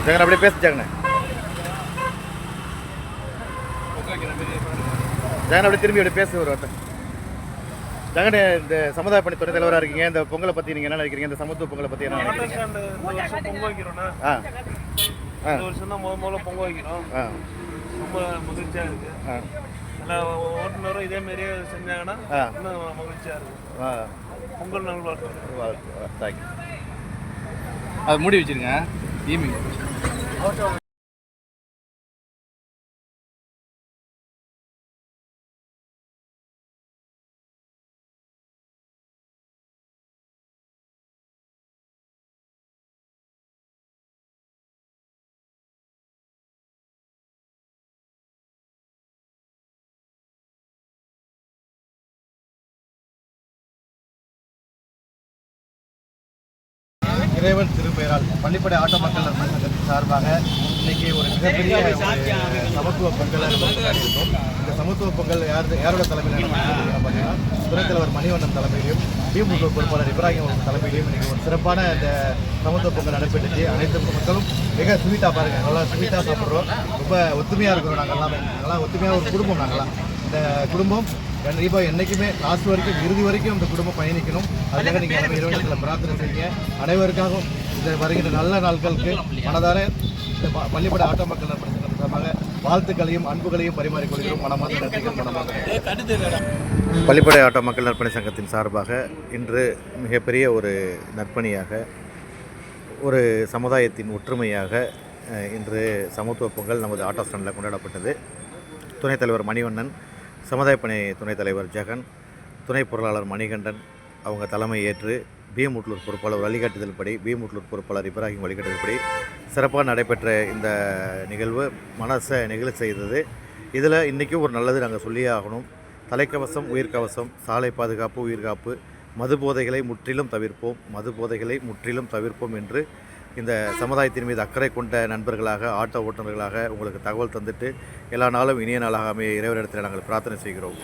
ஜெகன் அப்படியே பேசிச்சாங்கண்ணே. ஜெகன் அப்படியே திரும்பி அப்படியே பேச ஒரு வார்த்தை. ஜெகன், இந்த சமுதாய பணி துணைத் தலைவராக இருக்கீங்க. இந்த பொங்கலை பற்றி நீங்கள் என்ன நினைக்கிறீங்க? இந்த சமத்துவ பொங்கலை பற்றி என்ன நினைக்கிறீங்க? பொங்கல் வைக்கிறோம்னா இந்த வருஷம் தான் முதல்ல பொங்கல் வைக்கிறோம். ரொம்ப மகிழ்ச்சியாக இருக்குது. எல்லா ஓட்டுநரும் இதே மாதிரியே செஞ்சாங்கன்னா இன்னும் மகிழ்ச்சியாக இருக்கும். பொங்கல் நல்வாழ்த்து. தேங்க்யூ. அது மூடி வச்சுருங்க ஈவினிங். இறைவன் திருப்பெயரால் பள்ளிப்படை ஆட்டோ மக்கள் சங்கத்தின் சார்பாக இன்னைக்கு ஒரு மிகப்பெரிய சமத்துவ பொங்கலை இருக்கும். இந்த சமத்துவ பொங்கல் யாரோட தலைமையில் பார்த்தீங்கன்னா துணைத் தலைவர் மணிவண்ணன் தலைமையிலையும் திமுக பொறுப்பாளர் இப்ராஹிம் தலைமையிலையும் இன்னைக்கு ஒரு சிறப்பான இந்த சமத்துவ பொங்கல் நடைபெற்றுச்சு. அனைத்து மக்களும் மிக ஸ்வீட்டாக பாருங்கள், நல்லா ஸ்வீட்டாக சாப்பிட்றோம். ரொம்ப ஒத்துமையாக இருக்கிறோம். நாங்கள் எல்லாமே நல்லா ஒத்துமையாக ஒரு குடும்பம். நாங்களாம் இந்த குடும்பம் கண்டிப்பாக என்றைக்குமே லாஸ்ட் வரைக்கும் இறுதி வரைக்கும் இந்த குடும்பம் பயணிக்கணும். அதுக்காக நீங்கள் எல்லாமே இறைவனத்தில் பிரார்த்தனை செய்யுங்க. அனைவருக்காகவும் இந்த வருகின்ற நல்ல நாட்களுக்கு மனதார இந்த பள்ளிப்படை ஆட்டோ மக்கள் நண்பர்கள் வாழ்த்துக்களையும் அன்புகளையும் பரிமாறிக்கொள்கிறோம். மனமார்ந்த நன்றிகள். மனமார்ந்த பள்ளிப்படை ஆட்டோ மக்கள் நற்பணி சங்கத்தின் சார்பாக இன்று மிகப்பெரிய ஒரு நற்பணியாக, ஒரு சமுதாயத்தின் ஒற்றுமையாக இன்று சமத்துவ பொங்கல் நமது ஆட்டோ ஸ்டாண்டில் கொண்டாடப்பட்டது. துணைத் தலைவர் மணிவண்ணன், சமுதாய பணி துணைத் தலைவர் ஜெகன், துணை பொருளாளர் மணிகண்டன் அவங்க தலைமை ஏற்று பீமுட்லூர் பொறுப்பாளர் வழிகாட்டுதல்படி, பீமுட்லூர் பொறுப்பாளர் இப்ராஹிம் வழிகாட்டுதல்படி சிறப்பாக நடைபெற்ற இந்த நிகழ்வு மனசை நெகிழ செய்தது. இதில் இன்றைக்கும் ஒரு நல்லது நாங்கள் சொல்லியே ஆகணும். தலைக்கவசம், உயிர்கவசம், சாலை பாதுகாப்பு, உயிர்காப்பு, மது போதைகளை முற்றிலும் தவிர்ப்போம் என்று இந்த சமுதாயத்தின் மீது அக்கறை கொண்ட நண்பர்களாக, ஆட்டோ ஓட்டுநர்களாக உங்களுக்கு தகவல் தந்துட்டு எல்லா நாளும் இனிய நாளாக அமைய இறைவனிடத்தில் நாங்கள் பிரார்த்தனை செய்கிறோம்.